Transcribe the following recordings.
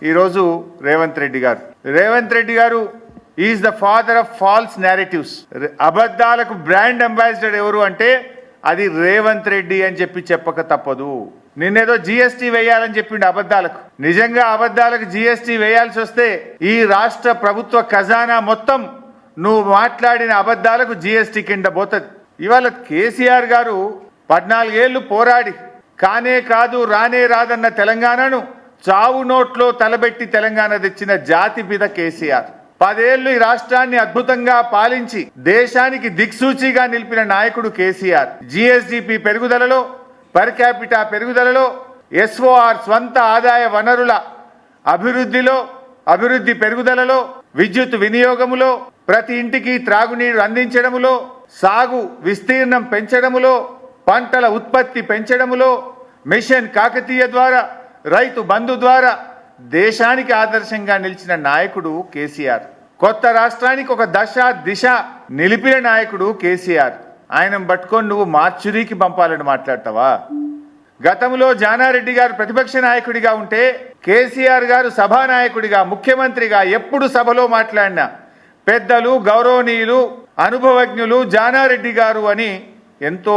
ఈరోజు రేవంత్ రెడ్డి గారు is the father of false narratives. అబద్ధాలకు బ్రాండ్ అంబాసిడర్ ఎవరు అంటే అది రేవంత్ రెడ్డి అని చెప్పక తప్పదు. నిన్నేదో జిఎస్టీ వేయాలని చెప్పిండు అబద్ధాలకు. నిజంగా అబద్ధాలకు జిఎస్టీ వేయాల్సి వస్తే ఈ రాష్ట్ర ప్రభుత్వ ఖజానా మొత్తం నువ్వు మాట్లాడిన అబద్ధాలకు జిఎస్టీ కింద పోతుంది. ఇవాళ కేసీఆర్ గారు 14 ఏళ్లు పోరాడి కానే కాదు రానే రాదన్న తెలంగాణను చావు నోట్లో తలబెట్టి తెలంగాణ తెచ్చిన జాతిపిత కేసీఆర్. 10 ఏళ్లు ఈ రాష్ట్రాన్ని అద్భుతంగా పాలించి దేశానికి దిక్సూచిగా నిలిపిన నాయకుడు కేసీఆర్. జిఎస్డిపి పెరుగుదలలో, పర్ క్యాపిటా పెరుగుదలలో, ఎస్ఓఆర్ స్వంత ఆదాయ వనరుల అభివృద్ధి పెరుగుదలలో, విద్యుత్ వినియోగములో, ప్రతి ఇంటికి త్రాగునీరు అందించడములో, సాగు విస్తీర్ణం పెంచడములో, పంటల ఉత్పత్తి పెంచడములో, మిషన్ కాకతీయ ద్వారా, రైతు బంధు ద్వారా దేశానికి ఆదర్శంగా నిలిచిన నాయకుడు కేసీఆర్. కొత్త రాష్ట్రానికి ఒక దిశ నిలిపిన నాయకుడు కేసీఆర్. ఆయన పట్టుకొని నువ్వు మార్చురీకి పంపాలని మాట్లాడతావా? గతంలో జానారెడ్డి గారు ప్రతిపక్ష నాయకుడిగా ఉంటే కేసీఆర్ గారు సభానాయకుడిగా, ముఖ్యమంత్రిగా ఎప్పుడు సభలో మాట్లాడినా పెద్దలు, గౌరవనీయులు, అనుభవజ్ఞులు జానారెడ్డి గారు అని ఎంతో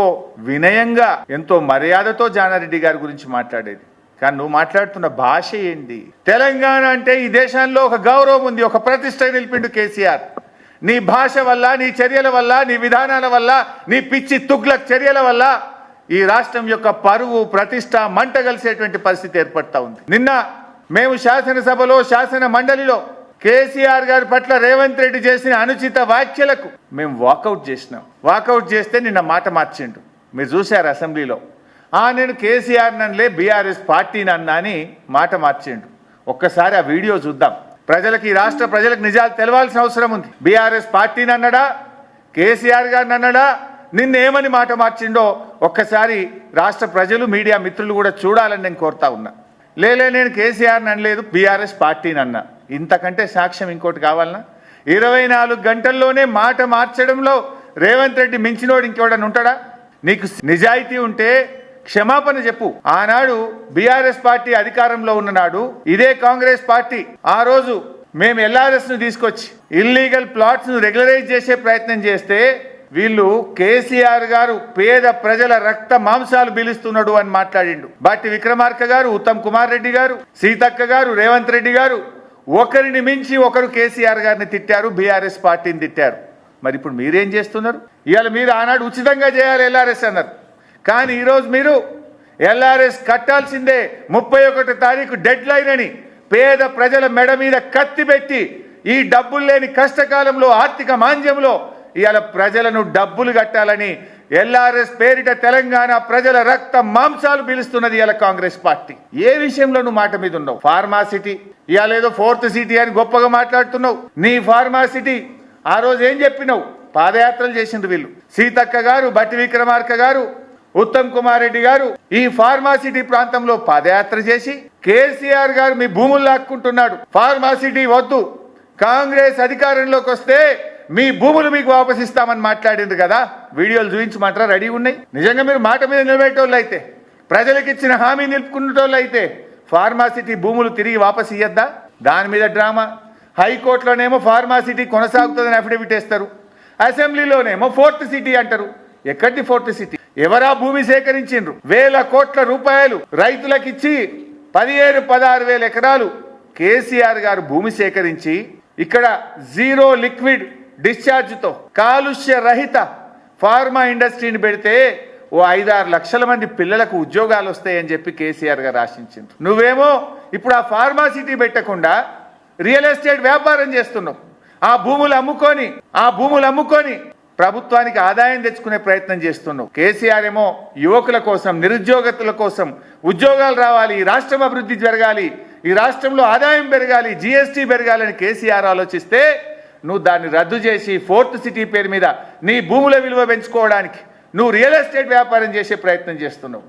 వినయంగా, ఎంతో మర్యాదతో జానారెడ్డి గారి గురించి మాట్లాడేది. కానీ నువ్వు మాట్లాడుతున్న భాష ఏంటి? తెలంగాణ అంటే ఈ దేశంలో ఒక గౌరవం ఉంది, ఒక ప్రతిష్ట నిలిపిండు కేసీఆర్. నీ భాష వల్ల, నీ చర్యల వల్ల, నీ విధానాల వల్ల, నీ పిచ్చి తుగ్లక్ చర్యల వల్ల ఈ రాష్ట్రం యొక్క పరువు ప్రతిష్ట మంట కలిసేటువంటి పరిస్థితి ఏర్పడతా ఉంది. నిన్న మేము శాసనసభలో, శాసన మండలిలో కేసీఆర్ గారి పట్ల రేవంత్ రెడ్డి చేసిన అనుచిత వ్యాఖ్యలకు మేము వాకౌట్ చేసినాం. వాకౌట్ చేస్తే నిన్న మాట మార్చిండు. మీరు చూశారు అసెంబ్లీలో. నేను కేసీఆర్ నన్లే బీఆర్ఎస్ పార్టీని అన్నా అని మాట మార్చిండు. ఒక్కసారి ఆ వీడియో చూద్దాం. ఈ రాష్ట్ర ప్రజలకు నిజాలు తెలవాల్సిన అవసరం ఉంది. బీఆర్ఎస్ పార్టీని అన్నాడా, కేసీఆర్ గారిని అన్నాడా, నిన్నేమని మాట మార్చిండో ఒక్కసారి రాష్ట్ర ప్రజలు, మీడియా మిత్రులు కూడా చూడాలని నేను కోరుతా ఉన్నా. నేను కేసీఆర్ని అనలేదు, బీఆర్ఎస్ పార్టీని అన్నా. ఇంతకంటే సాక్ష్యం ఇంకోటి కావాలన్నా? 24 గంటల్లోనే మాట మార్చడంలో రేవంత్ రెడ్డి మించినోడు ఇంకెవడని ఉంటాడా? నీకు నిజాయితీ ఉంటే క్షమాపణ చెప్పు. ఆనాడు బీఆర్ఎస్ పార్టీ అధికారంలో ఉన్ననాడు ఇదే కాంగ్రెస్ పార్టీ ఆ రోజు మేము ఎల్ఆర్ఎస్ ను తీసుకొచ్చి ఇల్లీగల్ ప్లాట్స్ ను రెగ్యులరైజ్ చేసే ప్రయత్నం చేస్తే వీళ్ళు కేసీఆర్ గారు పేద ప్రజల రక్త మాంసాలు పీలుస్తున్నాడు అని మాట్లాడిండు. బట్టి విక్రమార్క గారు, ఉత్తమ్ కుమార్ రెడ్డి గారు, సీతక్క గారు, రేవంత్ రెడ్డి గారు ఒకరిని మించి ఒకరు కేసీఆర్ గారిని తిట్టారు, బీఆర్ఎస్ పార్టీని తిట్టారు. మరి ఇప్పుడు మీరేం చేస్తున్నారు? ఇవాళ మీరు ఆనాడు ఉచితంగా చేయాలి ఎల్ఆర్ఎస్ అన్నారు. కానీ ఈరోజు మీరు ఎల్ఆర్ఎస్ కట్టాల్సిందే, 31 తారీఖు డెడ్ లైన్ అని పేద ప్రజల మెడ మీద కత్తి పెట్టి ఈ డబ్బులు లేని కష్టకాలంలో, ఆర్థిక మాంద్యంలో ఇవాళ ప్రజలను డబ్బులు కట్టాలని ఎల్ఆర్ఎస్ పేరిట తెలంగాణ ప్రజల రక్త మాంసాలు పీలుస్తున్నది ఇవాళ కాంగ్రెస్ పార్టీ. ఏ విషయంలో నువ్వు మాట మీద ఉన్నావు? ఫార్మాసిటీ ఇవాళ ఏదో 4th సిటీ అని గొప్పగా మాట్లాడుతున్నావు. నీ ఫార్మాసిటీ ఆ రోజు ఏం చెప్పినావు? పాదయాత్రలు చేసిండ్రు వీళ్ళు. సీతక్క గారు, బట్టి విక్రమార్క గారు, ఉత్తమ్ కుమార్ రెడ్డి గారు ఈ ఫార్మాసిటీ ప్రాంతంలో పాదయాత్ర చేసి కేసీఆర్ గారు మీ భూములు లాక్కుంటున్నాడు, ఫార్మాసిటీ వద్దు, కాంగ్రెస్ అధికారంలోకి వస్తే మీ భూములు మీకు వాపసు ఇస్తామని మాట్లాడిండ్రు కదా. వీడియోలు చూపించమంటారా? రెడీ ఉన్నాయి. నిజంగా మీరు మాట మీద నిలబెట్టేవాళ్ళు అయితే, ప్రజలకు ఇచ్చిన హామీ నిలుపుకునేటోళ్ళు అయితే ఫార్మాసిటీ భూములు తిరిగి వాపసు ఇయ్యద్దా? దాని మీద డ్రామా. హైకోర్టులోనేమో ఫార్మాసిటీ కొనసాగుతుందని అఫిడవిట్ వేస్తారు, అసెంబ్లీలోనేమో 4th సిటీ అంటారు. ఎక్కడి 4th సిటీ? ఎవరా భూమి సేకరించిండ్రు? వేల కోట్ల రూపాయలు రైతులకు ఇచ్చి 15-16 వేల ఎకరాలు కేసీఆర్ గారు భూమి సేకరించి ఇక్కడ జీరో లిక్విడ్ డిశ్చార్జ్తో కాలుష్య రహిత ఫార్మా ఇండస్ట్రీని పెడితే ఓ 5-6 లక్షల మంది పిల్లలకు ఉద్యోగాలు వస్తాయని చెప్పి కేసీఆర్ గారు ఆశించిండ్రు. నువ్వేమో ఇప్పుడు ఆ ఫార్మాసిటీ పెట్టకుండా రియల్ ఎస్టేట్ వ్యాపారం చేస్తున్నావు. ఆ భూములు అమ్ముకొని ప్రభుత్వానికి ఆదాయం తెచ్చుకునే ప్రయత్నం చేస్తున్నావు. కేసీఆర్ ఏమో యువకుల కోసం, నిరుద్యోగుల కోసం ఉద్యోగాలు రావాలి, ఈ రాష్ట్రం అభివృద్ధి జరగాలి, ఈ రాష్ట్రంలో ఆదాయం పెరగాలి, జిఎస్టీ పెరగాలని కేసీఆర్ ఆలోచిస్తే నువ్వు దాన్ని రద్దు చేసి 4th సిటీ పేరు మీద నీ భూముల విలువ పెంచుకోవడానికి నువ్వు రియల్ ఎస్టేట్ వ్యాపారం చేసే ప్రయత్నం చేస్తున్నావు.